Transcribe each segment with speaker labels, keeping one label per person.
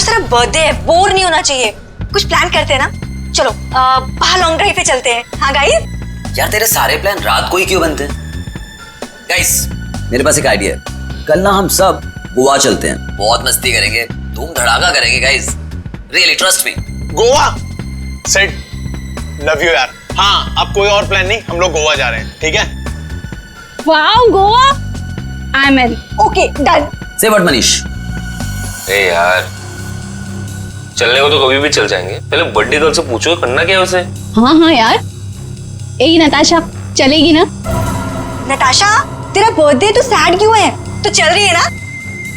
Speaker 1: आज तेरा बर्थडे है, बोर नहीं होना चाहिए। कुछ प्लान करते हैं ना, चलो बाहर लॉन्ग ड्राइव पे चलते हैं। हाँ गाइस।
Speaker 2: यार तेरे सारे प्लान रात को ही क्यों बनते हैं? गाइस मेरे पास एक आइडिया है, कल ना हम सब गोवा चलते हैं, बहुत मस्ती करेंगे, धूम धड़ाका करेंगे guys, really trust me.
Speaker 3: Goa set, love you यार। हाँ अब कोई और प्लान नहीं, हम लोग गोवा जा रहे हैं, ठीक है?
Speaker 4: Wow Goa, I am in.
Speaker 1: Okay done.
Speaker 2: से व्हाट मनीष?
Speaker 5: ए यार चलने को तो कभी भी चल जाएंगे, पहले बर्थडे गर्ल से पूछो करना क्या है उसे।
Speaker 4: हाँ हाँ यार, ए नताशा चलेगी ना?
Speaker 1: नताशा तेरा बर्थडे, तू सैड क्यों है? तो चल रही है ना?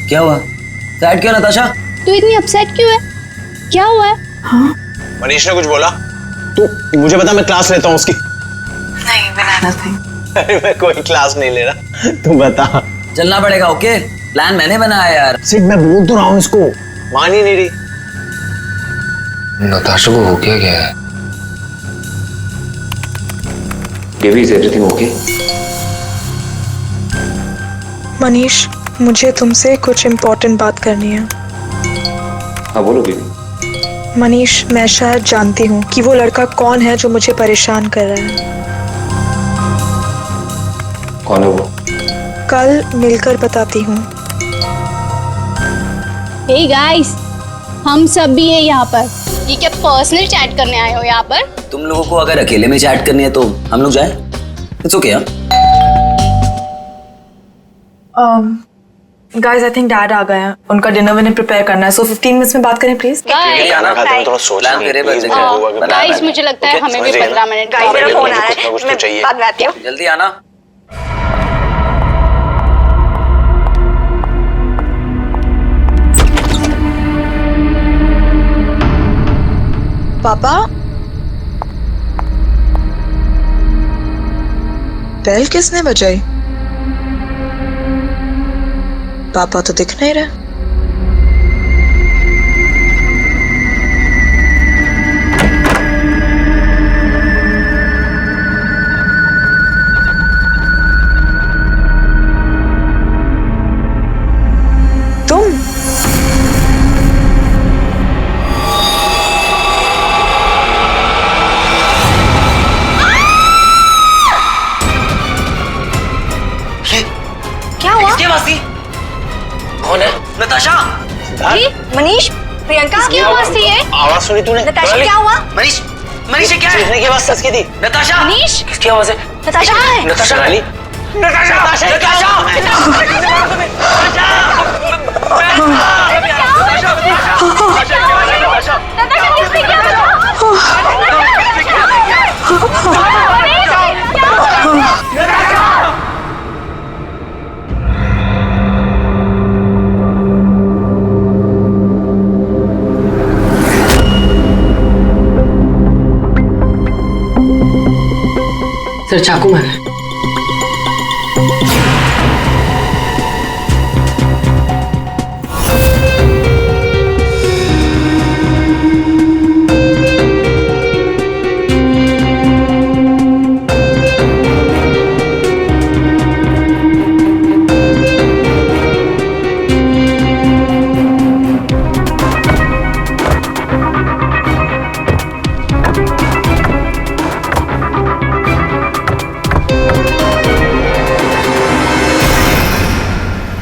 Speaker 2: क्या हुआ? सैड क्यों नताशा?
Speaker 4: तू इतनी अपसेट क्यों है? क्या हुआ है? हाँ?
Speaker 3: मनीष ने कुछ बोला? तू मुझे बता, मैं क्लास लेता हूँ उसकी।
Speaker 1: नहीं बिना नथिंग।
Speaker 3: अरे मैं कोई क्लास नहीं ले रहा, तू बता।
Speaker 2: चलना पड़ेगा। ओके प्लान मैंने बनाया यार।
Speaker 3: सिट मैं बोल तो रहा हूँ इसको, मान ही नहीं रही।
Speaker 5: नताशा को हो क्या है? Baby is everything okay?
Speaker 6: Manish मुझे तुमसे कुछ इम्पोर्टेंट बात करनी है।
Speaker 5: हाँ बोलो बेबी।
Speaker 6: मनीष मैं शायद जानती हूँ कि वो लड़का कौन है जो मुझे परेशान कर रहा है।
Speaker 5: कौन है वो?
Speaker 6: कल मिलकर बताती हूँ।
Speaker 4: हे गाइस, हम सब भी है यहाँ पर। ये क्या पर्सनल चैट करने आए हो यहाँ पर?
Speaker 2: तुम लोगों को अगर अकेले में चैट करनी है तो हम लोग जाए। It's okay.
Speaker 6: Guys I think dad आ गए हैं, उनका डिनर मैंने प्रिपेयर करना है, सो 15 मिनट्स में बात करें प्लीज।
Speaker 3: खाना खाते हैं थोड़ा सोच
Speaker 2: प्लान मेरे बस है।
Speaker 4: गाइस मुझे लगता है हमें भी 15 मिनट
Speaker 1: गाइस मेरा फोन आ रहा
Speaker 3: कुछ ना कुछ
Speaker 1: है,
Speaker 3: तो चाहिए।
Speaker 1: मैं बाद में आती हूँ।
Speaker 2: जल्दी आना।
Speaker 6: पापा बेल किसने बजाई? पापा तो दिख नहीं रहे। तुम?
Speaker 1: क्या हुआ?
Speaker 2: क्या बात थी? कौन है? नताशा।
Speaker 1: मनीष, प्रियंका
Speaker 4: क्या आवाज थी ये?
Speaker 3: आवाज सुनी तूने?
Speaker 1: नताशा क्या हुआ?
Speaker 2: मनीष, मनीष ये क्या है?
Speaker 3: चीखने की आवाज सच की थी।
Speaker 2: नताशा।
Speaker 4: मनीष?
Speaker 2: किसकी आवाज है?
Speaker 1: नताशा कहाँ है?
Speaker 2: नताशा
Speaker 3: रानी?
Speaker 2: नताशा। नताशा।
Speaker 7: सर चाकू मारा है।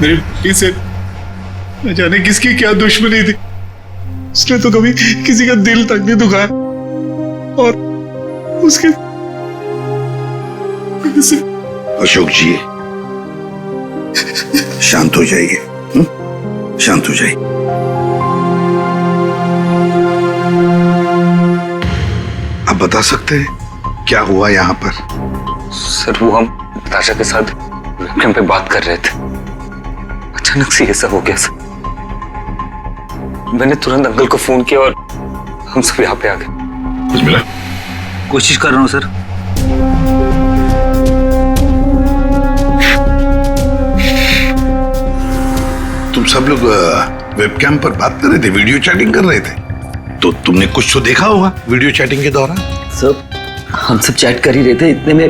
Speaker 8: मेरे बेटी से न जाने किसकी क्या दुश्मनी थी, उसने तो कभी किसी का दिल तक नहीं दुखाया, और उसके
Speaker 9: अशोक जी शांत हो जाइए, शांत हो जाइए। आप बता सकते हैं क्या हुआ यहाँ पर?
Speaker 5: सर वो हम नताशा के साथ वेबकैम पे बात कर रहे थे, अचानक से ऐसा हो गया सर। मैंने तुरंत अंकल को फोन किया और हम सब यहाँ पे आ गए।
Speaker 2: कोशिश कर रहा हूँ सर।
Speaker 9: तुम सब लोग वेबकैम पर बात कर रहे थे, वीडियो चैटिंग कर रहे थे, तो तुमने कुछ तो देखा होगा वीडियो चैटिंग के दौरान।
Speaker 2: सर हम सब चैट कर ही रहे थे, इतने में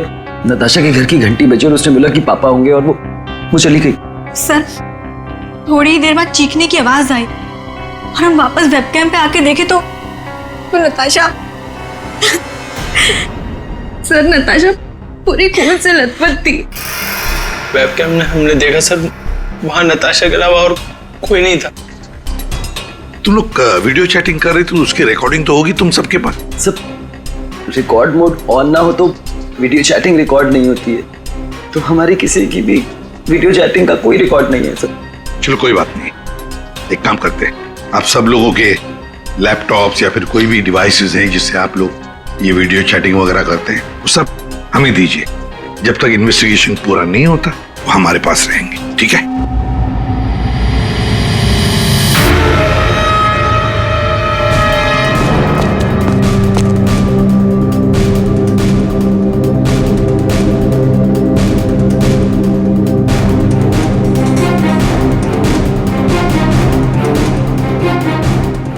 Speaker 2: नताशा के घर की घंटी बजी और उसने बोला कि पापा होंगे और वो चली गई।
Speaker 1: सर थोड़ी देर बाद चीखने की आवाज आई और हम वापस वेबकैम पे आके देखे तो नताशा सर, नताशा पूरी खून से लथपथ थी।
Speaker 3: वेबकैम में हमने देखा सर, वहां नताशा के अलावा और कोई नहीं था।
Speaker 9: तुम लोग वीडियो चैटिंग कर रहे थे, उसकी रिकॉर्डिंग तो होगी तुम सबके पास।
Speaker 2: सब रिकॉर्ड मोड ऑन ना हो तो वीडियो चैटिंग रिकॉर्ड नहीं होती है, तो हमारी किसी की भी वीडियो चैटिंग का कोई रिकॉर्ड नहीं है सर।
Speaker 9: चलो कोई बात नहीं, एक काम करते हैं, आप सब लोगों के लैपटॉप्स या फिर कोई भी डिवाइसेस हैं जिससे आप लोग ये वीडियो चैटिंग वगैरह करते हैं, वो सब हमें दीजिए। जब तक इन्वेस्टिगेशन पूरा नहीं होता वो हमारे पास रहेंगे, ठीक है?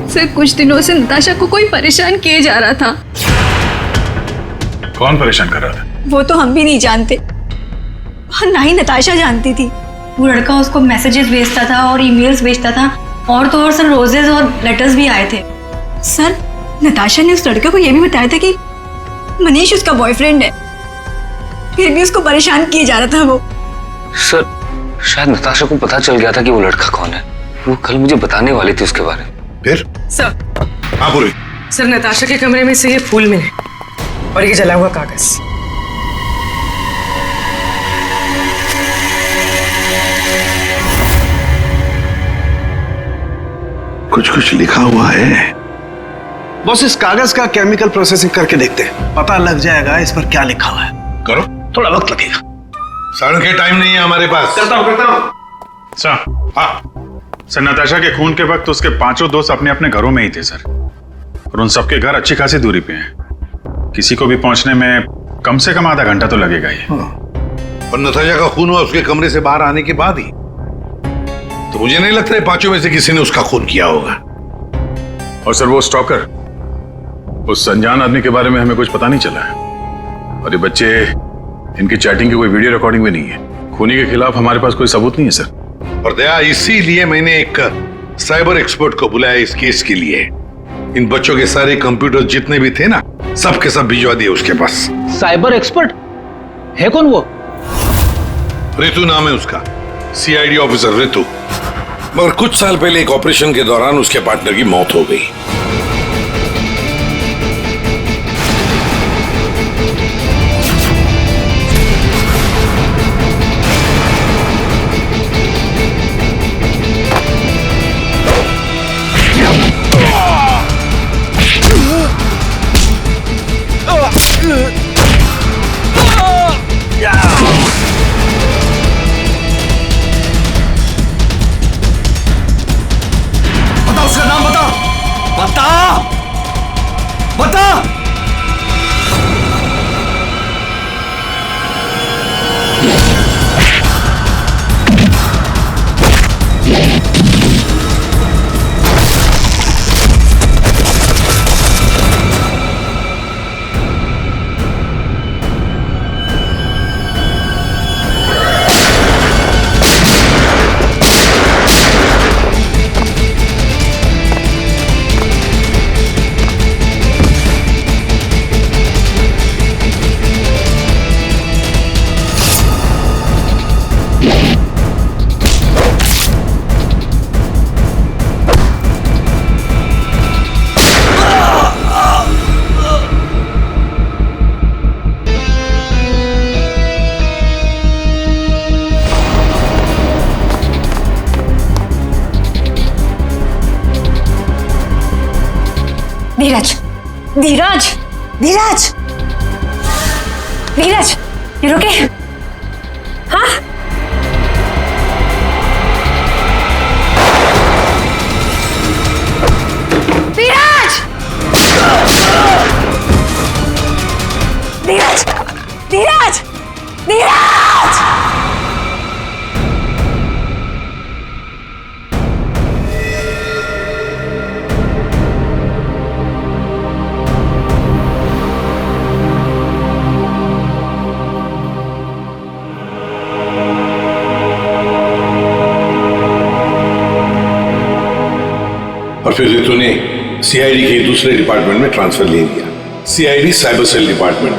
Speaker 1: सर, कुछ दिनों से नताशा को कोई परेशान किए जा रहा था।
Speaker 8: कौन परेशान कर रहा था?
Speaker 1: वो तो हम भी नहीं जानते और ना ही नताशा जानती थी।
Speaker 10: वो लड़का उसको मैसेजेस भेजता था और ईमेल्स भेजता था, और तो और सर रोजेस और लेटर्स भी आए थे।
Speaker 1: सर, नताशा ने उस लड़के को यह भी बताया था कि मनीष उसका बॉयफ्रेंड है, फिर भी उसको परेशान किए जा रहा था वो।
Speaker 5: सर, शायद नताशा को पता चल गया था कि वो लड़का कौन है। वो कल मुझे बताने वाली थी उसके बारे में।
Speaker 9: फिर?
Speaker 7: सर,
Speaker 9: हाँ बोलो।
Speaker 7: सर नताशा के कमरे में से ये फूल मिले और ये जला हुआ कागज।
Speaker 9: कुछ कुछ लिखा हुआ है।
Speaker 3: बॉस, इस कागज का केमिकल प्रोसेसिंग करके देखते हैं, पता लग जाएगा इस पर क्या लिखा हुआ है।
Speaker 9: करो,
Speaker 3: थोड़ा वक्त लगेगा।
Speaker 9: सर के टाइम नहीं है हमारे पास।
Speaker 3: करता हूँ।
Speaker 8: सर,
Speaker 9: हाँ,
Speaker 8: सर नताशा के खून के वक्त उसके 5 दोस्त अपने अपने घरों में ही थे सर, और उन सबके घर अच्छी खासी दूरी पे हैं। किसी को भी पहुंचने में कम से कम आधा घंटा तो लगेगा ही।
Speaker 9: और नताशा का खून हुआ उसके कमरे से बाहर आने के बाद ही, तो मुझे नहीं लगता है 5 में से किसी ने उसका खून किया होगा।
Speaker 8: और सर, वो स्टॉकर, उस अनजान आदमी के बारे में हमें कुछ पता नहीं चला है, और ये बच्चे, इनकी चैटिंग की कोई वीडियो रिकॉर्डिंग भी नहीं है। खूनी के खिलाफ हमारे पास कोई सबूत नहीं है सर।
Speaker 9: और दया, इसीलिए मैंने एक साइबर एक्सपर्ट को बुलाया इस केस के लिए। इन बच्चों के सारे कंप्यूटर जितने भी थे ना, सब के सब भिजवा दिए उसके पास।
Speaker 11: साइबर एक्सपर्ट है कौन वो?
Speaker 9: ऋतु नाम है उसका, सीआईडी ऑफिसर ऋतु। मगर कुछ साल पहले एक ऑपरेशन के दौरान उसके पार्टनर की मौत हो गई।
Speaker 1: धीरज, धीरज, धीरज, धीरज, ये रुके? हाँ? धीरज! धीरज! धीरज! धीरज!
Speaker 9: फिर रितु ने सीआईडी के दूसरे डिपार्टमेंट में ट्रांसफर ले लिया, सीआईडी साइबर सेल डिपार्टमेंट।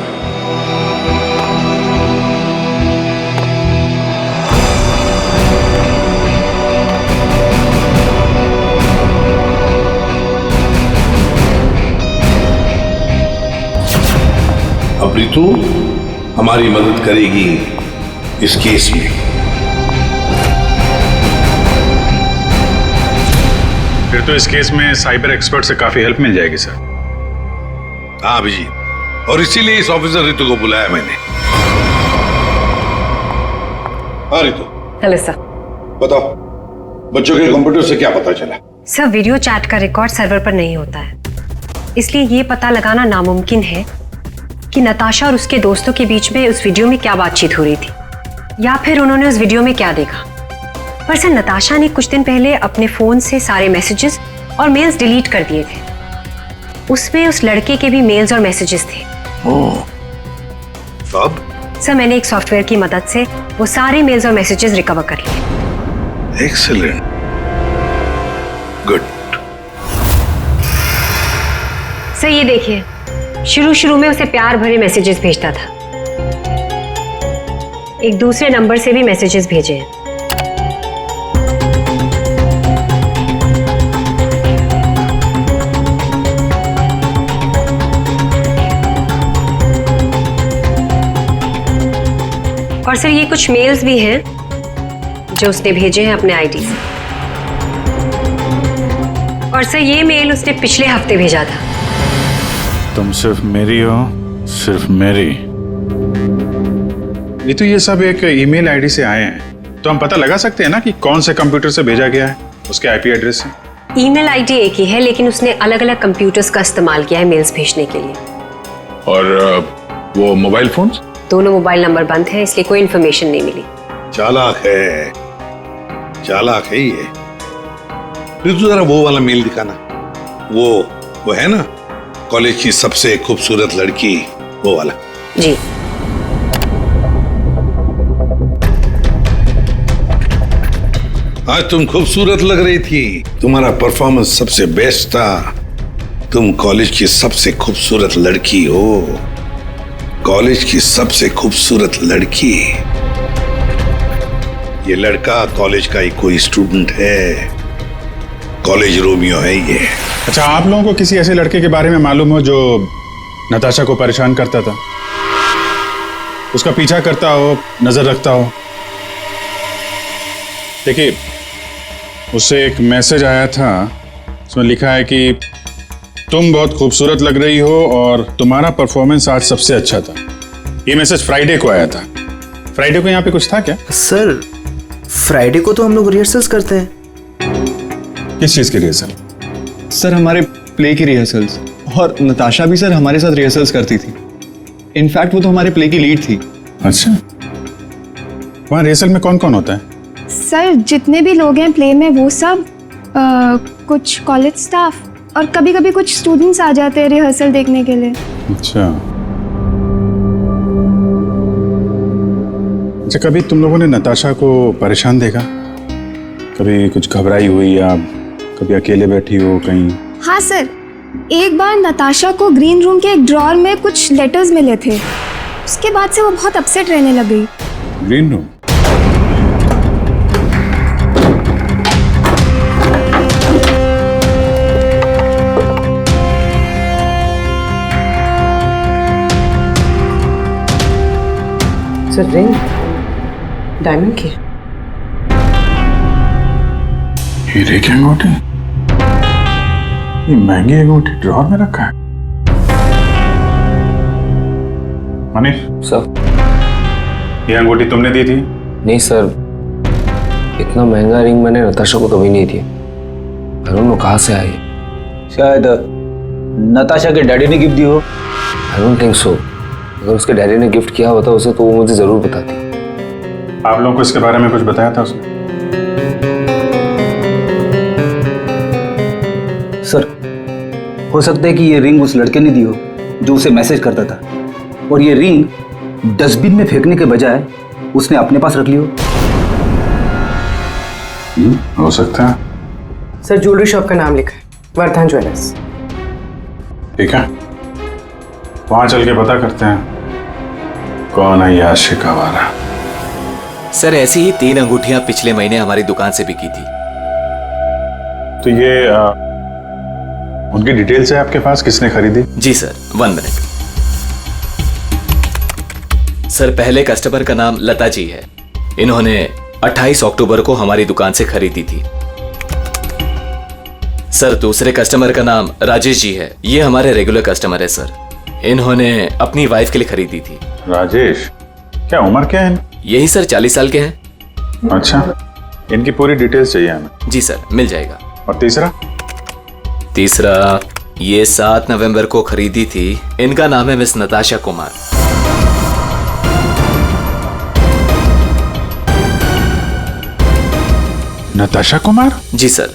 Speaker 9: अब रितु हमारी मदद करेगी इस केस में।
Speaker 8: फिर तो इस केस में साइबर एक्सपर्ट से काफी हेल्प मिल जाएगी सर।
Speaker 9: हाँ अभिजीत, और इसीलिए इस ऑफिसर रितु को बुलाया मैंने। हाँ रितु।
Speaker 12: Hello sir.
Speaker 9: बताओ, बच्चों के कंप्यूटर से क्या पता चला?
Speaker 12: सर, वीडियो चैट का रिकॉर्ड सर्वर पर नहीं होता है, इसलिए ये पता लगाना नामुमकिन है कि नताशा और उसके दोस्तों के बीच में उस वीडियो में क्या बातचीत हो रही थी, या फिर उन्होंने उस वीडियो में क्या देखा। पर सर, नताशा ने कुछ दिन पहले अपने फोन से सारे मैसेजेस और मेल्स डिलीट कर दिए थे। उसमें उस लड़के के भी मेल्स और मैसेजेस थे।
Speaker 9: अब?
Speaker 12: सर, मैंने एक सॉफ्टवेयर की मदद से वो सारे मेल्स और मैसेजेस रिकवर कर लिए।
Speaker 9: Excellent, good.
Speaker 12: सर ये देखिए, शुरू में उसे प्यार भरे मैसेजेस भेजता था। एक दूसरे नंबर से भी मैसेजेस भेजे हैं। और सर, ये कुछ मेल्स भी हैं जो उसने भेजे हैं अपने आईडी से। और सर, ये मेल उसने पिछले हफ्ते भेजा था।
Speaker 8: तुम सिर्फ मेरी हो, सिर्फ मेरी। ये तो ये सब एक ईमेल आईडी से आए हैं, तो हम पता लगा सकते हैं ना कि कौन से कंप्यूटर से भेजा गया है, उसके आईपी एड्रेस से।
Speaker 12: ईमेल आईडी एक ही है, लेकिन उसने अलग अलग कंप्यूटर्स का इस्तेमाल किया है मेल्स भेजने के लिए।
Speaker 8: और वो मोबाइल फोन्स?
Speaker 12: दोनों मोबाइल नंबर बंद हैं, इसलिए कोई इन्फॉर्मेशन नहीं मिली।
Speaker 9: चालाक है, चालाक है ये। रितु जरा वो वाला मेल दिखाना। वो है ना, कॉलेज की सबसे खूबसूरत लड़की, वो वाला।
Speaker 12: जी।
Speaker 9: आज तुम खूबसूरत लग रही थी, तुम्हारा परफॉर्मेंस सबसे बेस्ट था। तुम कॉलेज की सबसे खूबसूरत लड़की हो, कॉलेज की सबसे खूबसूरत लड़की। ये लड़का कॉलेज का ही कोई स्टूडेंट है, कॉलेज रोमियो है ये।
Speaker 8: अच्छा, आप लोगों को किसी ऐसे लड़के के बारे में मालूम हो जो नताशा को परेशान करता था, उसका पीछा करता हो, नजर रखता हो? देखिए, उससे एक मैसेज आया था, उसमें लिखा है कि तुम बहुत खूबसूरत लग रही हो और तुम्हारा परफॉर्मेंस आज सबसे अच्छा था। ये मैसेज फ्राइडे को आया था। फ्राइडे को यहाँ पे कुछ था क्या?
Speaker 13: सर, फ्राइडे को तो हम लोग रिहर्सल्स करते हैं।
Speaker 8: किस चीज की रिहर्सल?
Speaker 14: सर, हमारे प्ले की रिहर्सल्स। और नताशा भी सर हमारे साथ रिहर्सल्स करती थी। इनफैक्ट वो तो हमारे प्ले की लीड थी।
Speaker 8: अच्छा, वहाँ रिहर्सल में कौन कौन होता है?
Speaker 15: सर, जितने भी लोग हैं प्ले में वो सब, कुछ कॉलेज स्टाफ और कभी कभी कुछ स्टूडेंट्स आ जाते हैं रिहर्सल देखने के लिए।
Speaker 8: अच्छा, कभी तुम लोगों ने नताशा को परेशान देखा? कभी कुछ घबराई हुई या कभी अकेले बैठी हो कहीं?
Speaker 15: हाँ सर, एक बार नताशा को ग्रीन रूम के एक ड्रॉअर में कुछ लेटर्स मिले थे। उसके बाद से वो बहुत अपसेट रहने लग गई।
Speaker 8: Green room?
Speaker 12: Sir, ring diamond की।
Speaker 8: हीरे की अंगूठी? ये महंगी अंगूठी ड्रॉअर में रखा है? मनीष
Speaker 5: सर,
Speaker 8: ये अंगूठी तुमने दी थी?
Speaker 5: नहीं सर, इतना महंगा रिंग मैंने नताशा को कभी नहीं दिया। आई डोंट नो कहाँ से आई।
Speaker 11: शायद नताशा के डैडी ने गिफ्ट दी हो।
Speaker 5: I don't think so. अगर उसके डैडी ने गिफ्ट किया होता उसे, तो वो मुझे जरूर बताती।
Speaker 8: आप लोगों को इसके बारे में कुछ बताया था उसने?
Speaker 11: सर, हो सकता है कि ये रिंग उस लड़के ने दी हो जो उसे मैसेज करता था, और ये रिंग डस्टबिन में फेंकने के बजाय उसने अपने पास रख ली हो।
Speaker 8: हो सकता है।
Speaker 12: सर, ज्वेलरी शॉप का नाम लिखा है।
Speaker 7: वर्धन ज्वेलर्स।
Speaker 8: ठीक है, वहां चल के पता करते हैं कौन है ये आशिक आवारा।
Speaker 16: सर ऐसी ही 3 अंगूठियां पिछले महीने हमारी दुकान से बिकी थी।
Speaker 8: तो ये उनकी डिटेल्स है आपके पास, किसने खरीदी?
Speaker 16: जी सर, 1 मिनट। सर पहले कस्टमर का नाम लता जी है। इन्होंने 28 अक्टूबर को हमारी दुकान से खरीदी थी। सर दूसरे कस्टमर का नाम राजेश जी है। ये हमारे रेगुलर कस्टमर है सर। इन्होंने अपनी वाइफ के लिए खरीदी थी।
Speaker 8: राजेश, क्या उम्र क्या है?
Speaker 16: यही सर 40 साल के हैं।
Speaker 8: अच्छा, इनकी पूरी डिटेल्स चाहिए हमें।
Speaker 16: जी सर, मिल जाएगा।
Speaker 8: और
Speaker 16: तीसरा ये 7 नवंबर को खरीदी थी। इनका नाम है मिस नताशा कुमार।
Speaker 8: नताशा कुमार?
Speaker 16: जी सर।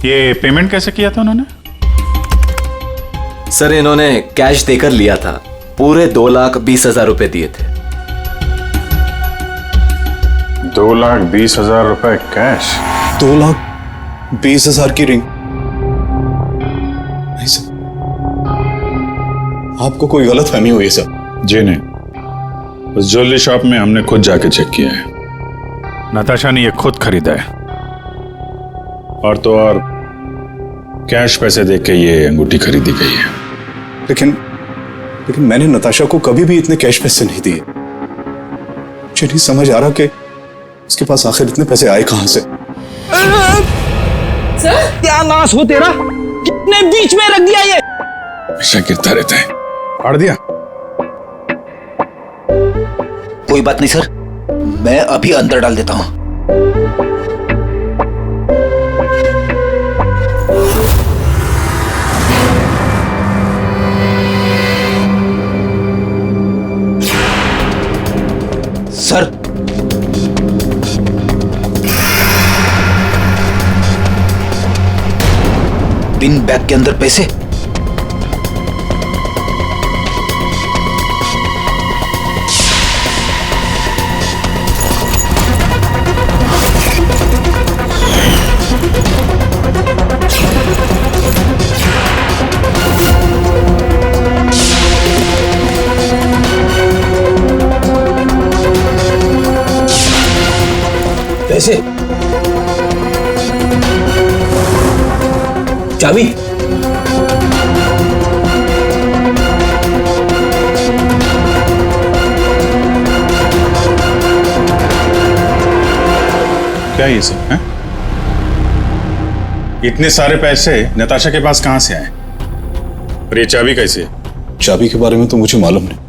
Speaker 8: ये पेमेंट कैसे किया था उन्होंने?
Speaker 16: सर इन्होंने कैश देकर लिया था। पूरे 2,20,000 रुपए दिए थे।
Speaker 8: 2,20,000 रुपए कैश?
Speaker 14: 2,20,000 की रिंग? नहीं सर, आपको कोई गलत फहमी हुई है सर।
Speaker 8: जी नहीं, उस ज्वेलरी शॉप में हमने खुद जाके चेक किया है। नताशा ने ये खुद खरीदा है, और तो और कैश पैसे देके ये अंगूठी खरीदी गई है।
Speaker 14: लेकिन मैंने नताशा को कभी भी इतने कैश पैसे नहीं दिए। मुझे नहीं समझ आ रहा कि उसके पास आखिर इतने पैसे आए कहां से।
Speaker 11: सर क्या नाश हो तेरा, कितने बीच में रख दिया ये।
Speaker 8: हमेशा गिरता रहता है। फाड़ दिया?
Speaker 11: कोई बात नहीं सर, मैं अभी अंदर डाल देता हूं। सर पिन बैग के अंदर पैसे। पैसे, चाबी,
Speaker 8: क्या ये सब है? इतने सारे पैसे नताशा के पास कहां से आए? और ये चाबी कैसे?
Speaker 14: चाबी के बारे में तो मुझे मालूम नहीं।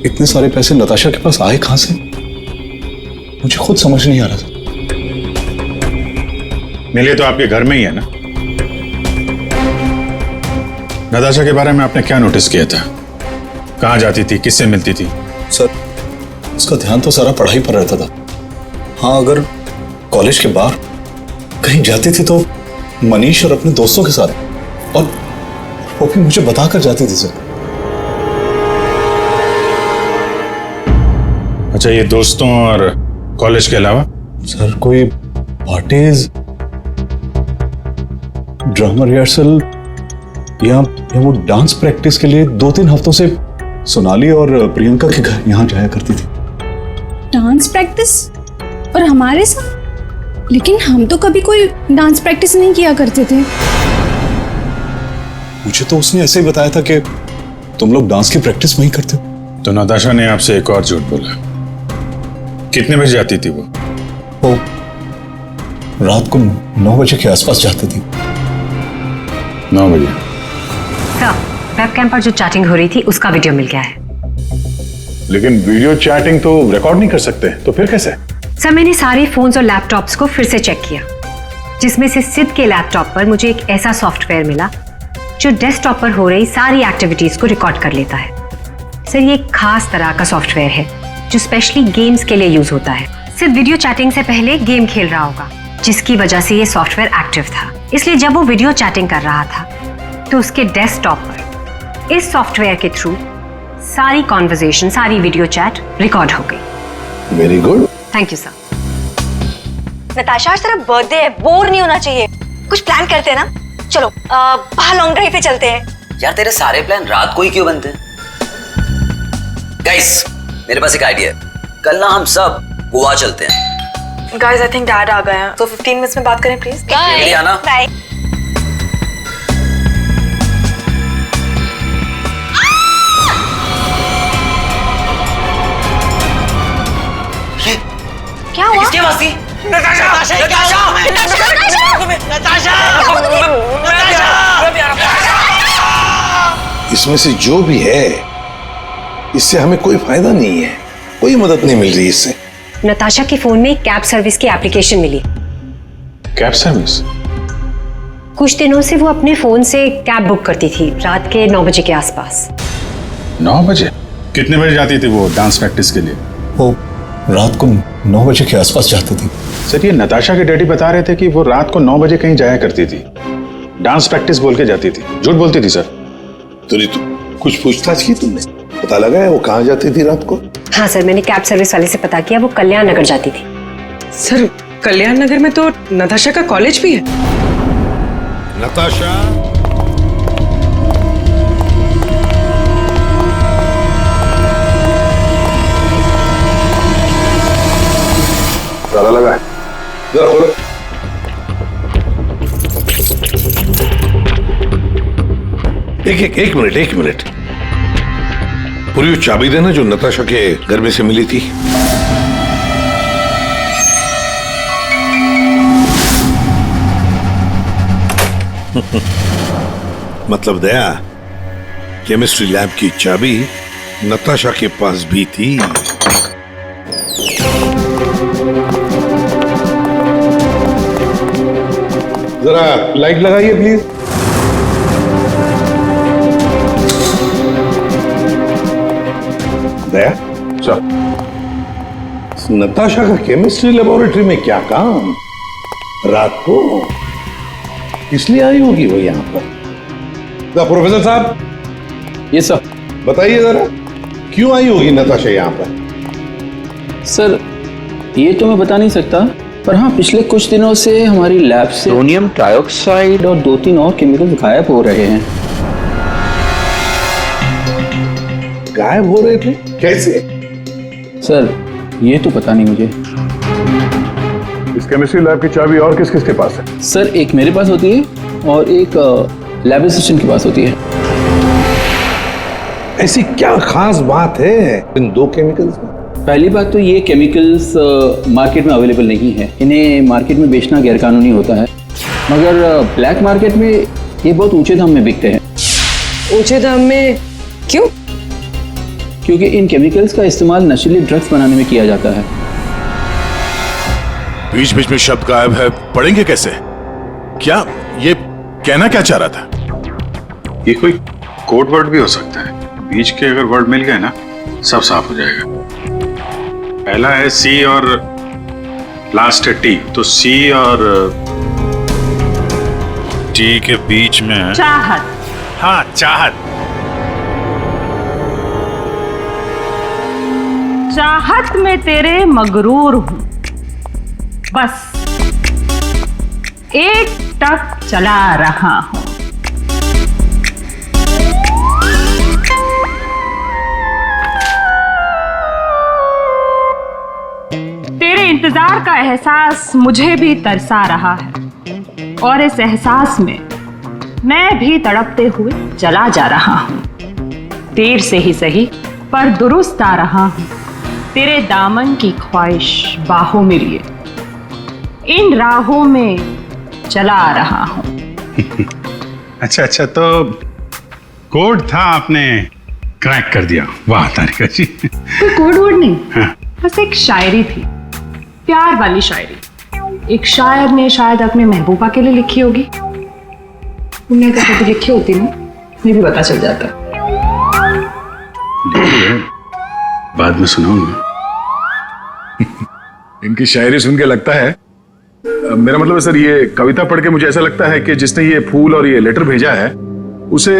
Speaker 14: इतने सारे पैसे नताशा के पास आए कहां से, मुझे खुद समझ नहीं आ रहा था।
Speaker 8: मिले तो आपके घर में ही है ना? नताशा के बारे में आपने क्या नोटिस किया था? कहां जाती थी, किससे मिलती थी?
Speaker 14: सर उसका ध्यान तो सारा पढ़ाई पर रहता था। हाँ, अगर कॉलेज के बाहर कहीं जाती थी तो मनीष और अपने दोस्तों के साथ, और वो भी मुझे बताकर जाती थी सर।
Speaker 8: अच्छा, ये दोस्तों और कॉलेज के अलावा?
Speaker 14: सर कोई पार्टीज, ड्रामा रिहर्सल या वो डांस प्रैक्टिस के लिए 2-3 हफ्तों से सोनाली और प्रियंका के घर यहाँ जाया करती थी।
Speaker 15: Dance practice? और हमारे साथ? लेकिन हम तो कभी कोई डांस प्रैक्टिस नहीं किया करते थे।
Speaker 14: मुझे तो उसने ऐसे ही बताया था कि तुम लोग डांस की प्रैक्टिस वहीं करते हो।
Speaker 8: तो नताशा ने आपसे एक और झूठ बोला। कितने बजे जाती थी वो?
Speaker 14: रात को 9 बजे के आसपास जाती थी।
Speaker 8: 9 बजे?
Speaker 12: सर, वेबकैम पर जो चैटिंग हो रही थी उसका वीडियो मिल गया है।
Speaker 8: लेकिन वीडियो चैटिंग तो रिकॉर्ड नहीं कर सकते, तो फिर कैसे?
Speaker 12: सर मैंने सारे फोन्स और लैपटॉप्स को फिर से चेक किया, जिसमें से सिद्ध के लैपटॉप पर मुझे एक ऐसा सॉफ्टवेयर मिला जो डेस्कटॉप पर हो रही सारी एक्टिविटीज को रिकॉर्ड कर लेता है। सर ये एक खास तरह का सॉफ्टवेयर है जो स्पेशली गेम्स के लिए यूज होता है। सिर्फ वीडियो चैटिंग से पहले गेम खेल रहा होगा, जिसकी वजह से ये सॉफ्टवेयर एक्टिव था। इसलिए जब वो वीडियो चैटिंग कर रहा था तो उसके डेस्कटॉप पर इस सॉफ्टवेयर के थ्रू सारी कॉन्वर्सेशन, सारी वीडियो चैट रिकॉर्ड हो गई।
Speaker 14: Very good.
Speaker 12: Thank you sir.
Speaker 1: Natasha आज तेरा बर्थडे है, बोर नहीं होना चाहिए। कुछ प्लान करते हैं ना। चलो बाहर लॉन्ग ड्राइव पे चलते हैं।
Speaker 2: यार तेरे सारे प्लान रात को ही क्यों बनते हैं? गाइस मेरे पास एक आइडिया है, कल ना हम सब गोवा चलते हैं।
Speaker 6: गाइस आई थिंक डैड आ गए हैं, तो 15 मिनट्स में बात करें प्लीज।
Speaker 2: बाय आना।
Speaker 1: बाय। क्या हुआ?
Speaker 2: किसकी आवाज थी?
Speaker 9: इसमें से जो भी है इससे हमें कोई फायदा नहीं है, कोई मदद नहीं मिल रही इससे।
Speaker 12: नताशा के फोन में कैब सर्विस की एप्लीकेशन मिली।
Speaker 8: Cab service?
Speaker 12: कुछ दिनों से वो अपने फोन से कैब बुक करती थी रात के 9 बजे के आसपास।
Speaker 8: 9 बजे? कितने बजे जाती थी वो डांस प्रैक्टिस के लिए?
Speaker 14: वो रात को 9 बजे के आसपास जाती थी।
Speaker 8: सर ये नताशा के डैडी बता रहे थे कि वो रात को 9 बजे कहीं जाया करती थी, डांस प्रैक्टिस बोल के जाती थी। झूठ बोलती थी सर?
Speaker 9: तो कुछ पूछताछ की तुमने? पता लगा है वो कहाँ जाती थी रात को?
Speaker 12: हाँ सर, मैंने कैब सर्विस वाले से पता किया, वो कल्याण नगर जाती थी।
Speaker 7: सर कल्याण नगर में तो नताशा का कॉलेज भी है।
Speaker 9: नताशा ताला लगा है, जरा खोलो। एक मिनट पूरी वो चाबी देना जो नताशा के घर में से मिली थी। मतलब दया, केमिस्ट्री लैब की चाबी नताशा के पास भी थी। जरा लाइट लगाइए प्लीज। दया सर, नताशा का केमिस्ट्री लेबोरेटरी में क्या काम रात को? इसलिए आई होगी वो यहाँ पर। प्रोफेसर साहब।
Speaker 17: ये सर
Speaker 9: बताइए जरा, क्यों आई होगी नताशा यहाँ पर?
Speaker 17: सर ये तो मैं बता नहीं सकता, पर हाँ पिछले कुछ दिनों से हमारी लैब से सोडियम डाइऑक्साइड और 2-3 और केमिकल्स गायब हो रहे हैं।
Speaker 9: गायब हो रहे थे? कैसे?
Speaker 17: सर ये तो पता नहीं मुझे।
Speaker 8: इस केमिस्ट्री लैब की चाबी और किस किस के पास है?
Speaker 17: सर एक मेरे पास होती है और एक लैब असिस्टेंट के पास होती है।
Speaker 9: ऐसी क्या खास बात है इन दो केमिकल्स में?
Speaker 17: पहली बात तो ये केमिकल्स मार्केट में अवेलेबल नहीं है, इन्हें मार्केट में बेचना गैरकानूनी होता है, मगर ब्लैक मार्केट में ये बहुत ऊंचे दाम में बिकते हैं।
Speaker 7: ऊंचे दाम में क्यों?
Speaker 17: क्योंकि इन केमिकल्स का इस्तेमाल नशीली ड्रग्स बनाने में किया जाता है।
Speaker 8: बीच बीच में शब्द गायब है, पढ़ेंगे कैसे? क्या ये कहना क्या चाह रहा था? ये कोई कोड वर्ड भी हो सकता है, बीच के अगर वर्ड मिल गए ना सब साफ हो जाएगा। पहला है सी और लास्ट है टी, तो सी और टी के बीच में
Speaker 18: चाहत।
Speaker 8: हाँ चाहत।
Speaker 18: चाहत में तेरे मगरूर हूं, बस एक टक चला रहा हूं। तेरे इंतजार का एहसास मुझे भी तरसा रहा है और इस एहसास में मैं भी तड़पते हुए चला जा रहा हूं। देर से ही सही पर दुरुस्त आ रहा हूं, तेरे दामन की ख्वाहिश बाहों में लिए इन राहों में चला आ रहा हूं।
Speaker 8: अच्छा, तो कोड था, आपने क्रैक कर दिया। वाह तारिका जी।
Speaker 18: कोई कोड वर्ड नहीं, हाँ। बस एक शायरी थी, प्यार वाली शायरी। एक शायर ने शायद अपने महबूबा के लिए लिखी होगी। तुमने अगर कभी लिखी होती ना, मुझे भी पता चल जाता।
Speaker 8: बाद में सुनाऊंगा। इनकी शायरी सुन के लगता है, मेरा मतलब है सर, ये कविता पढ़ के मुझे ऐसा लगता है कि जिसने ये फूल और ये लेटर भेजा है उसे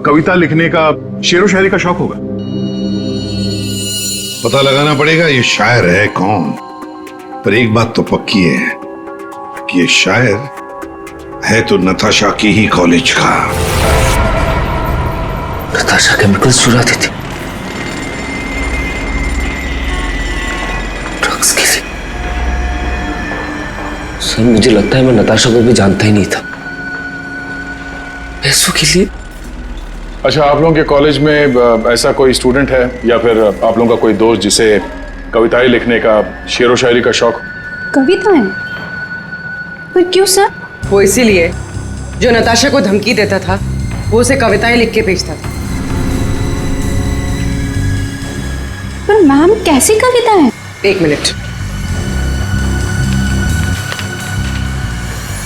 Speaker 8: कविता लिखने का, शेरो शायरी का शौक होगा।
Speaker 9: पता लगाना पड़ेगा ये शायर है कौन, पर एक बात तो पक्की है कि ये शायर है तो नताशा की ही कॉलेज का।
Speaker 5: नताशा केमिकल्स चुराती थी ड्रग्स के लिए। सर मुझे लगता है मैं नताशा को भी जानता ही नहीं था। पैसों के लिए।
Speaker 8: अच्छा, आप लोगों के कॉलेज में ऐसा कोई स्टूडेंट है या फिर आप लोगों का कोई दोस्त जिसे कविताएं लिखने का, शेर व शायरी का शौक?
Speaker 4: कविताएं? पर क्यों सर?
Speaker 7: वो इसीलिए जो नताशा को धमकी देता था वो उसे कविताएं लिख के भेजता था।
Speaker 4: पर मैम कैसी कविताएं?
Speaker 7: एक मिनट।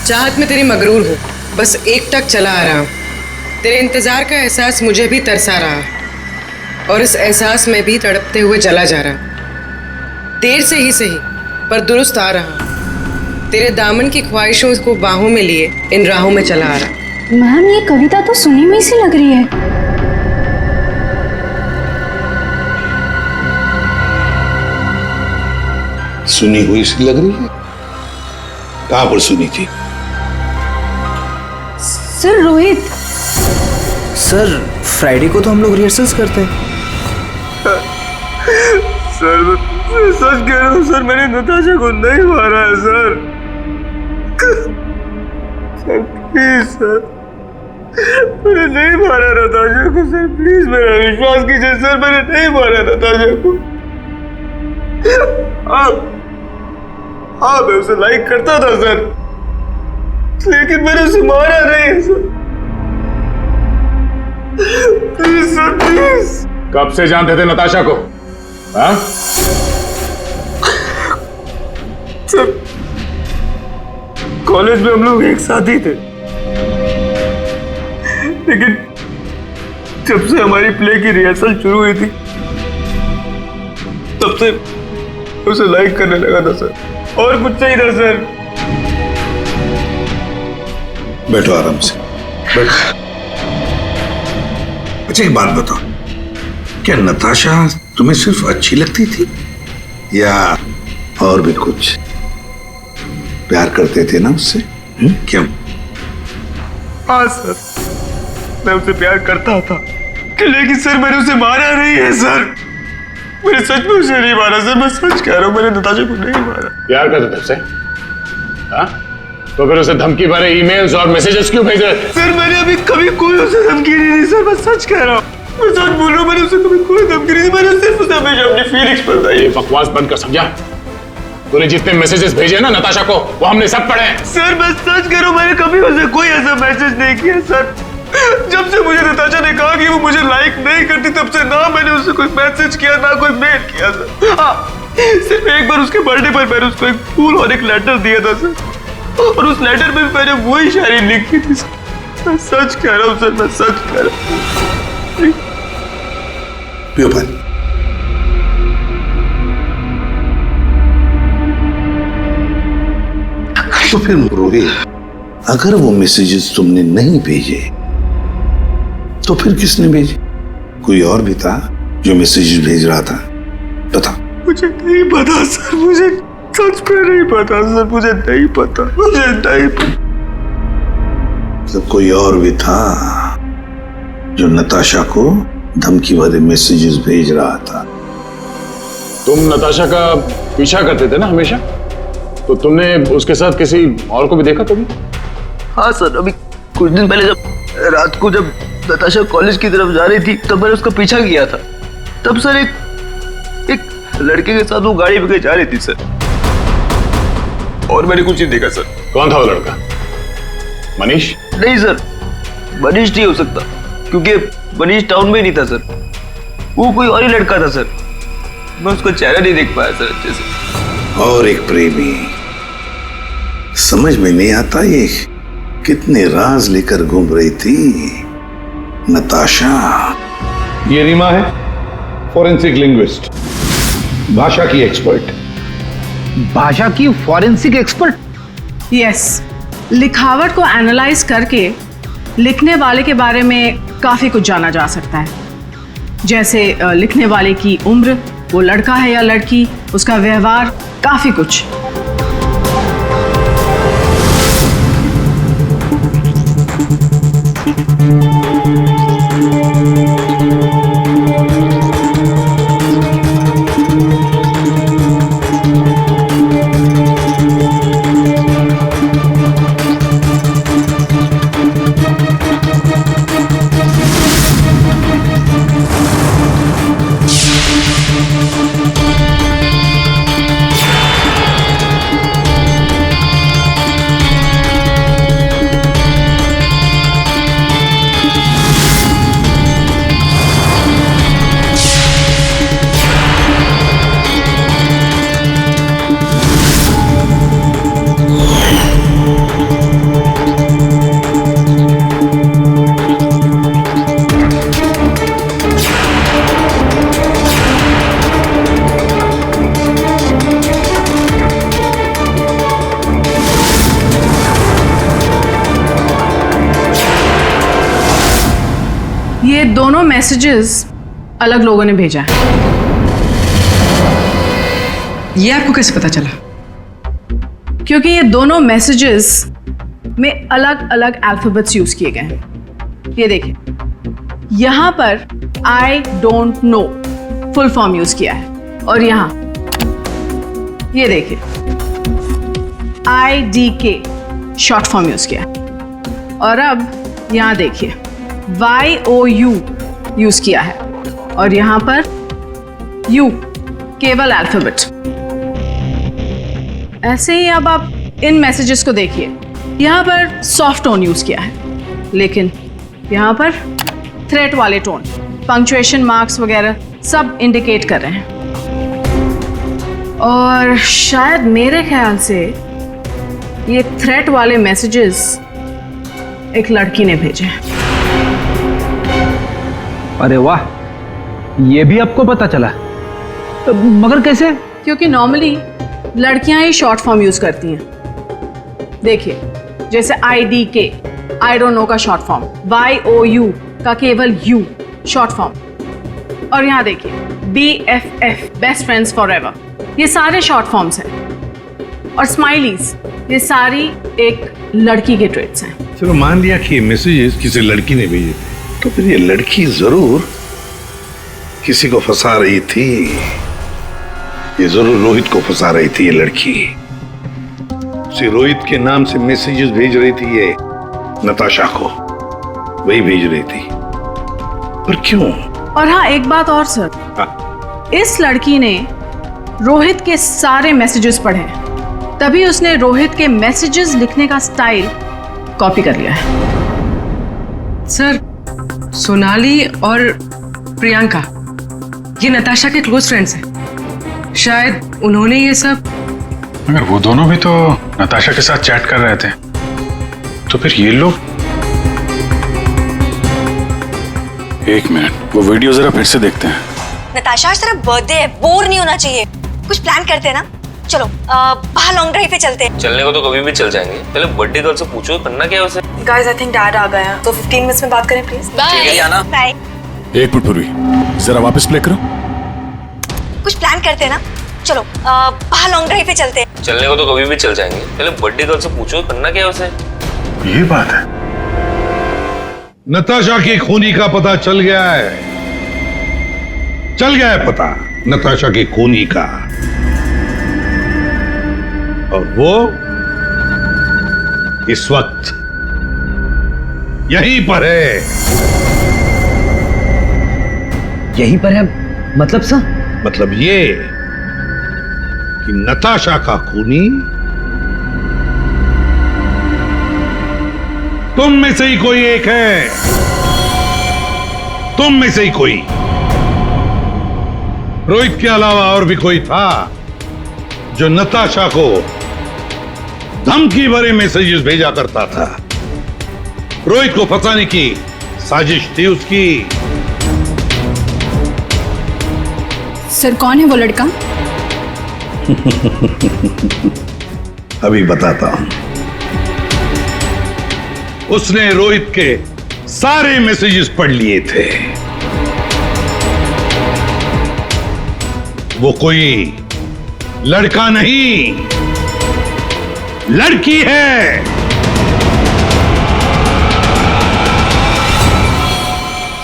Speaker 7: चाहत में तेरी मगरूर हूँ, बस एक टक चला आ रहा हूँ। तेरे इंतजार का एहसास मुझे भी तरसा रहा और इस एहसास में भी तड़पते हुए चला जा रहा। देर से ही सही पर दुरुस्त आ रहा। तेरे दामन की ख्वाहिशों को बाहों में लिए इन राहों में चला आ रहा।
Speaker 4: मैम ये कविता तो सुनी हुई सी लग रही है।
Speaker 9: सुनी हुई सी लग रही है? कहां पर सुनी थी?
Speaker 4: सर रोहित।
Speaker 13: सर फ्राइडे को तो हम लोग रिहर्सल्स करते हैं।
Speaker 5: सर मैं सच कह रहा हूँ सर, मैंने नताशा को नहीं मारा है सर। सर प्लीज सर, मैंने नहीं मारा नताशा को सर, प्लीज मेरा विश्वास कीजिए सर, मैंने नहीं मारा नताशा को। हाँ मैं उसे लाइक करता था सर, लेकिन मैंने उसे मारा नहीं है सर। Please sir please.
Speaker 8: कब से जानते थे नताशा को? हाँ?
Speaker 5: सर कॉलेज में हम लोग एक साथ ही थे, लेकिन जब से हमारी प्ले की रिहर्सल शुरू हुई थी तब से उसे लाइक करने लगा था सर, और कुछ नहीं था सर।
Speaker 9: बैठो आराम से, बैठो। अच्छा एक बात बताओ, क्या नताशा तुम्हें सिर्फ अच्छी लगती थी या और भी कुछ? प्यार करते थे ना उससे? क्यों?
Speaker 5: हाँ सर, मैं उसे प्यार करता था, लेकिन सर मैंने उसे मारा नहीं है सर। मैंने सच में उसे नहीं मारा सर, मैं सच कह रहा हूँ, मैंने नताशा को नहीं मारा।
Speaker 8: प्यार करते थे उससे? हाँ? तो फिर उसे धमकी भरे ईमेल्स और मैसेजेस क्यों भेज रहे थे?
Speaker 5: सर मैंने अभी कभी कोई उसे धमकी नहीं दी सर, मैं सच कह रहा हूँ, मैं सच बोल रहा हूँ, मैंने उसे कभी कोई धमकी नहीं दी, मैंने सिर्फ उसे हमेशा अपनी फीलिंग्स बताई।
Speaker 8: ये बकवास बंद कर, समझा? तूने जितने मैसेजेस भेजे ना नताशा को, वो हमने सब पढ़े हैं।
Speaker 5: सर मैं सच कह रहा हूँ, मैंने कभी उसे कोई ऐसा मैसेज नहीं किया सर। जब से मुझे नताशा ने कहा कि वो मुझे लाइक नहीं करती, तब से ना मैंने उसे कोई मैसेज किया ना कोई मेल किया सर। हाँ, सिर्फ एक बार उसके बर्थडे पर मैंने उसको एक फूल और एक लेटर दिया था सर, और उस लेटर में मैंने वही शायरी लिखी थी सर। मैं सच कह रहा हूँ सर, मैं सच कह रहा हूँ।
Speaker 9: पियो पानी। तो फिर रोहित, अगर वो मैसेजेस तुमने नहीं भेजे तो फिर किसने भेजे? कोई और भी था जो मैसेजेस भेज रहा था? बता।
Speaker 5: मुझे नहीं पता सर, मुझे सच में नहीं पता सर, मुझे नहीं पता, मुझे नहीं पता।
Speaker 9: तो कोई और भी था जो नताशा को धमकी भरे मैसेजेस भेज रहा था?
Speaker 8: तुम नताशा का पीछा करते थे ना हमेशा, तो तुमने उसके साथ किसी और को भी देखा कभी?
Speaker 5: हाँ सर, अभी कुछ दिन पहले जब रात को जब नताशा कॉलेज की तरफ जा रही थी तब मैंने उसका पीछा किया था। तब सर एक लड़के के साथ वो गाड़ी पे जा रही थी सर, और मैंने कुछ नहीं देखा सर।
Speaker 8: कौन था वो लड़का? मनीष?
Speaker 5: नहीं सर, मनीष नहीं हो सकता, क्योंकि मनीष टाउन में ही नहीं था सर, वो कोई और ही लड़का था सर। मैं उसका चेहरा नहीं देख पाया सर अच्छे से।
Speaker 9: और एक प्रेमी, समझ में नहीं आता ये कितने राज लेकर घूम रही थी नताशा।
Speaker 14: ये रीमा है, फॉरेंसिक लिंग्विस्ट, भाषा की एक्सपर्ट।
Speaker 19: भाषा की फॉरेंसिक एक्सपर्ट?
Speaker 18: यस, लिखावट को एनालाइज करके लिखने वाले के बारे में काफी कुछ जाना जा सकता है, जैसे लिखने वाले की उम्र, वो लड़का है या लड़की, उसका व्यवहार, काफी कुछ।
Speaker 7: ये दोनों मैसेजेस अलग लोगों ने भेजा है। ये आपको कैसे पता चला? क्योंकि ये दोनों मैसेजेस में अलग अलग अल्फाबेट्स यूज किए गए हैं। ये देखिए, यहां पर I don't know full form use किया है, और यहां ये देखिए IDK शॉर्ट फॉर्म यूज किया है, और अब यहां देखिए YOU यूज किया है, और यहां पर U केवल अल्फाबेट। ऐसे ही अब आप इन मैसेजेस को देखिए, यहां पर सॉफ्ट टोन यूज किया है, लेकिन यहां पर थ्रेट वाले टोन, पंक्चुएशन मार्क्स वगैरह सब इंडिकेट कर रहे हैं। और शायद मेरे ख्याल से ये थ्रेट वाले मैसेजेस एक लड़की ने भेजे हैं।
Speaker 19: अरे वाह, ये भी आपको पता चला? मगर कैसे?
Speaker 7: क्योंकि नॉर्मली लड़कियां ही शॉर्ट फॉर्म यूज करती हैं। देखिए, जैसे IDK आई डोंट नो का शॉर्ट फॉर्म, YOU का केवल U शॉर्ट फॉर्म, और यहां देखिए BFF बेस्ट फ्रेंड्स फॉरएवर, ये सारे शॉर्ट फॉर्म्स हैं। और स्माइलीज, ये सारी एक लड़की के ट्रेट्स हैं।
Speaker 9: चलो मान लिया कि ये मैसेजेस किसी लड़की ने भेजे, तो फिर ये लड़की जरूर किसी को फंसा रही थी। ये जरूर रोहित को फंसा रही थी। ये लड़की उसे रोहित के नाम से मैसेजेस भेज रही थी, ये नताशा को वही भेज रही थी। पर क्यों?
Speaker 7: और हाँ, एक बात और सर, इस लड़की ने रोहित के सारे मैसेजेस पढ़े, तभी उसने रोहित के मैसेजेस लिखने का स्टाइल कॉपी कर लिया है। सर, सोनाली और प्रियंका ये नताशा के क्लोज फ्रेंड्स हैं। शायद उन्होंने ये सब।
Speaker 8: मगर वो दोनों भी तो नताशा के साथ चैट कर रहे थे, तो फिर ये लोग। एक मिनट, वो वीडियो जरा फिर से देखते हैं।
Speaker 1: नताशा, आज तेरा बर्थडे है, बोर नहीं होना चाहिए। कुछ प्लान करते हैं ना? चलो बाहर लॉन्ग ड्राइव पे चलते हैं।
Speaker 16: चलने को तो कभी भी चल जाएंगे, पहले बर्थडे गर्ल से पूछो करना क्या है उसे।
Speaker 6: गाइस, आई थिंक डैड आ गए हैं, तो 15 मिनट्स में बात करें प्लीज।
Speaker 1: Bye bye.
Speaker 8: एक मिनट पूर्वी, जरा वापस प्ले करो।
Speaker 1: कुछ प्लान करते हैं ना? चलो बाहर लॉन्ग ड्राइव पे चलते हैं।
Speaker 16: चलने को तो कभी भी चल जाएंगे, पहले बर्थडे गर्ल से पूछो करना क्या है उसे।
Speaker 8: ये बात है।
Speaker 9: नताशा की खूनी का पता चल गया है। चल गया है पता नताशा की खूनी का, और वो इस वक्त यहीं पर है।
Speaker 11: यहीं पर है मतलब सर?
Speaker 9: मतलब ये कि नताशा का खूनी तुम में से ही कोई एक है। तुम में से ही कोई। रोहित के अलावा और भी कोई था जो नताशा को धमकी भरे मैसेजेस भेजा करता था। रोहित को फंसाने की साजिश थी उसकी।
Speaker 15: सर, कौन है वो लड़का?
Speaker 9: अभी बताता हूं। उसने रोहित के सारे मैसेजेस पढ़ लिए थे। वो कोई लड़का नहीं, लड़की है।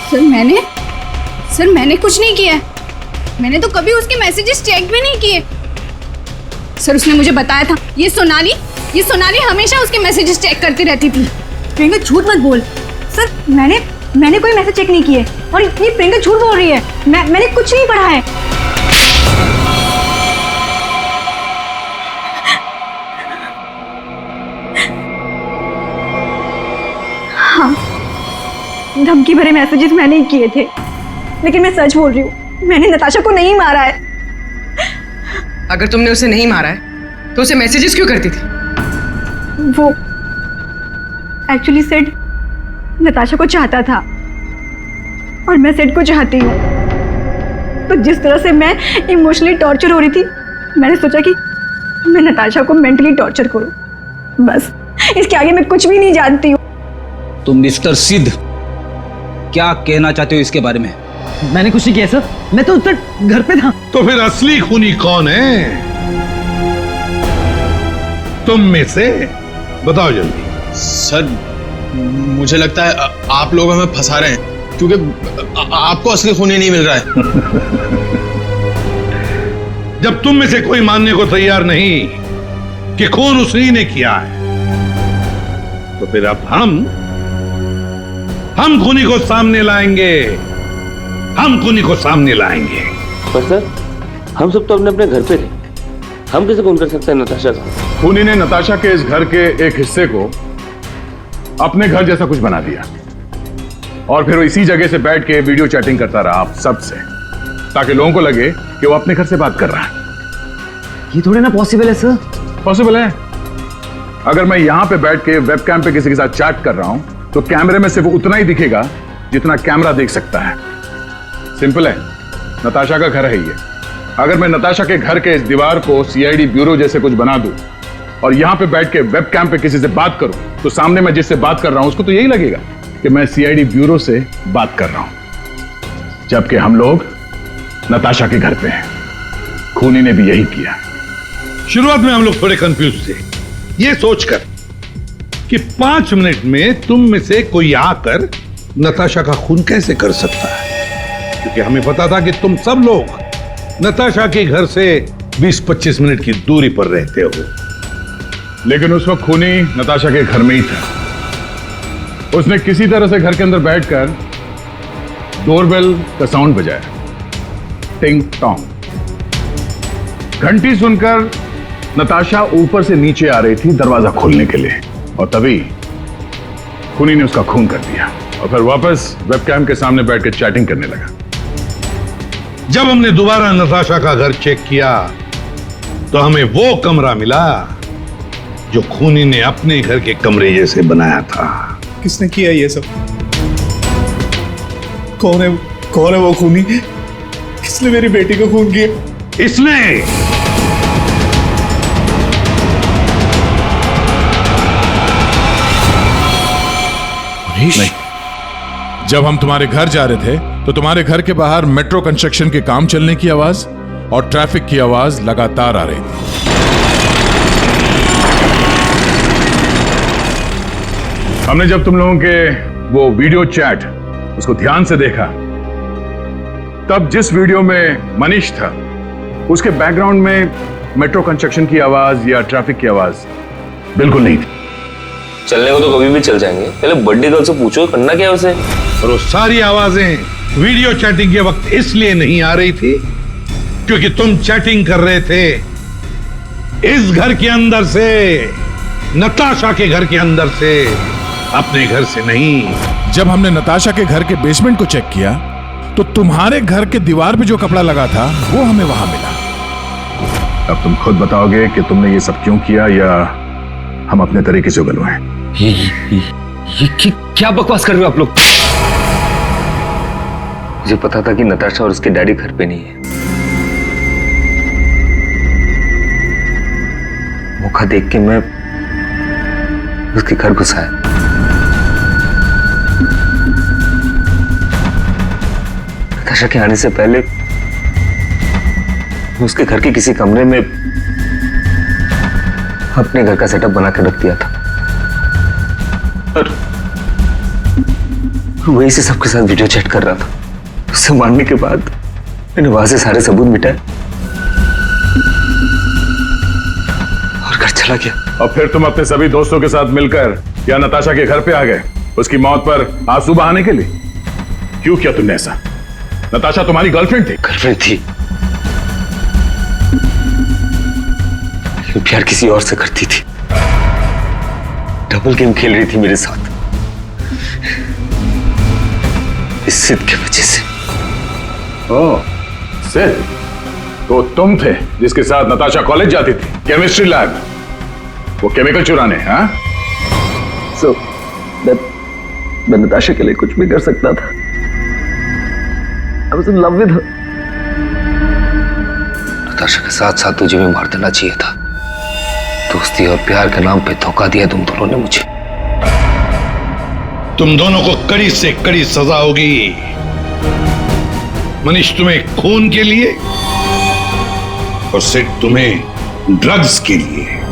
Speaker 15: सर, मैंने कुछ नहीं किया। मैंने तो कभी उसके मैसेजेस चेक भी नहीं किए। सर, उसने मुझे बताया था, ये सोनाली हमेशा उसके मैसेजेस चेक करती रहती थी।
Speaker 10: प्रियंका, झूठ मत बोल। सर, मैंने कोई मैसेज चेक नहीं किए, और ये प्रियंका झूठ बोल रही है। मैंने कुछ नहीं पढ़ा है। हाँ, धमकी भरे मैसेजेस मैंने ही किए थे, लेकिन मैं सच बोल रही हूँ, मैंने नताशा को नहीं मारा है।
Speaker 7: अगर तुमने उसे नहीं मारा है तो उसे मैसेजेस क्यों करती थी?
Speaker 10: वो एक्चुअली सेड नताशा को चाहता था, और मैं सेड को चाहती हूँ। तो जिस तरह से मैं इमोशनली टॉर्चर हो रही थी, मैंने सोचा कि मैं नताशा को मेंटली टॉर्चर करूँ। बस इसके आगे मैं कुछ भी नहीं जानती हूँ।
Speaker 11: तो मिस्टर सिद्ध, क्या कहना चाहते हो इसके बारे में?
Speaker 19: मैंने कुछ नहीं किया सर, मैं तो उधर घर पे था।
Speaker 9: तो फिर असली खूनी कौन है? तुम में से बताओ जल्दी।
Speaker 3: सर मुझे लगता है आप लोग हमें फंसा रहे हैं, क्योंकि आपको असली खूनी नहीं मिल रहा है।
Speaker 9: जब तुम में से कोई मानने को तैयार नहीं कि खून उसी ने किया है, तो फिर अब हम खूनी को सामने लाएंगे। हम खूनी को सामने लाएंगे।
Speaker 20: पर सर, हम सब तो अपने अपने घर पे थे, हम कैसे खून कर सकते हैं नताशा का?
Speaker 8: खूनी ने नताशा के इस घर के एक हिस्से को अपने घर जैसा कुछ बना दिया और फिर वो इसी जगह से बैठ के वीडियो चैटिंग करता रहा आप सबसे, ताकि लोगों को लगे कि वो अपने घर से बात कर रहा है।
Speaker 19: ये थोड़े ना पॉसिबल है सर।
Speaker 8: पॉसिबल है। अगर मैं यहां पे बैठ के वेबकैम पे किसी के साथ चैट कर रहा हूं तो कैमरे में सिर्फ उतना ही दिखेगा जितना कैमरा देख सकता है। सिंपल है, नताशा का घर है ये। अगर मैं नताशा के घर के इस दीवार को सीआईडी ब्यूरो जैसे कुछ बना दूं और यहां पे बैठ के वेबकैम पे किसी से बात करूं तो सामने मैं जिससे बात कर रहा हूं उसको तो यही लगेगा कि मैं सीआईडी ब्यूरो से बात कर रहा हूं, जबकि हम लोग नताशा के घर पे हैं। खूनी ने भी यही किया।
Speaker 9: शुरुआत में हम लोग थोड़े कंफ्यूज थे, ये सोचकर कि 5 मिनट में तुम में से कोई आकर नताशा का खून कैसे कर सकता है, क्योंकि हमें पता था कि तुम सब लोग नताशा के घर से 20-25 मिनट की दूरी पर रहते हो।
Speaker 8: लेकिन उस वक्त खूनी नताशा के घर में ही था। उसने किसी तरह से घर के अंदर बैठकर डोरबेल का साउंड बजाया, टिंग टोंग। घंटी सुनकर नताशा ऊपर से नीचे आ रही थी दरवाजा खोलने के लिए, और तभी खूनी ने उसका खून कर दिया और फिर वापस वेबकैम के सामने बैठ के चैटिंग करने लगा।
Speaker 9: जब हमने दोबारा नताशा का घर चेक किया तो हमें वो कमरा मिला जो खूनी ने अपने घर के कमरे जैसे बनाया था।
Speaker 14: किसने किया ये सब? कौन है वो खूनी? किसने मेरी बेटी को खून किया?
Speaker 9: इसने।
Speaker 8: नहीं, जब हम तुम्हारे घर जा रहे थे तो तुम्हारे घर के बाहर मेट्रो कंस्ट्रक्शन के काम चलने की आवाज और ट्रैफिक की आवाज लगातार आ रही थी। हमने जब तुम लोगों के वो वीडियो चैट उसको ध्यान से देखा, तब जिस वीडियो में मनीष था उसके बैकग्राउंड में मेट्रो कंस्ट्रक्शन की आवाज या ट्रैफिक की आवाज बिल्कुल नहीं थी।
Speaker 20: चलने को तो कभी भी चल जाएंगे, पहले बर्थडे गर्ल से पूछो करना क्या है उसे।
Speaker 9: और वो सारी आवाजें वीडियो चैटिंग के वक्त इसलिए नहीं आ रही थी क्योंकि तुम चैटिंग कर रहे थे इस घर के अंदर से, नताशा के घर के अंदर से, अपने घर से नहीं।
Speaker 8: जब हमने नताशा के घर के बेसमेंट को चेक किया तो तुम्हारे घर के दीवार पे जो कपड़ा लगा था वो हमें वहां मिला। अब तुम खुद बताओगे कि तुमने ये सब क्यों किया या हम अपने तरीके से उगलवाएं।
Speaker 11: ये क्या बकवास कर रहे हो आप लोग?
Speaker 20: मुझे पता था कि नताशा और उसके डैडी घर पे नहीं है। मौका देख के मैं उसके घर घुस आया। नताशा के आने से पहले उसके घर के किसी कमरे में अपने घर का सेटअप बना के रख दिया था और वहीं से सबके साथ वीडियो चैट कर रहा था। उससे मारने के बाद मैंने वहां से सारे सबूत मिटाए और घर चला गया।
Speaker 8: और फिर तुम अपने सभी दोस्तों के साथ मिलकर या नताशा के घर पे आ गए उसकी मौत पर आंसू बहाने के लिए। क्यों किया तुमने ऐसा? नताशा तुम्हारी गर्लफ्रेंड थी।
Speaker 20: गर्लफ्रेंड थी, लेकिन प्यार किसी और से करती थी। डबल गेम खेल रही थी मेरे साथ, इस सिद्ध की वजह से।
Speaker 8: ओह, सिद्ध? तो तुम थे जिसके साथ नताशा कॉलेज जाती थी, केमिस्ट्री लैब, वो केमिकल चुराने? हाँ?
Speaker 20: So, मैं नताशा के लिए कुछ भी कर सकता था। I was in love with her. Natasha के साथ साथ तुझे भी मार देना चाहिए था। दोस्ती और प्यार के नाम पे धोखा दिया तुम दोनों ने मुझे।
Speaker 9: तुम दोनों को कड़ी से कड़ी सजा होगी। मनीष तुम्हें खून के लिए और सिड तुम्हें ड्रग्स के लिए।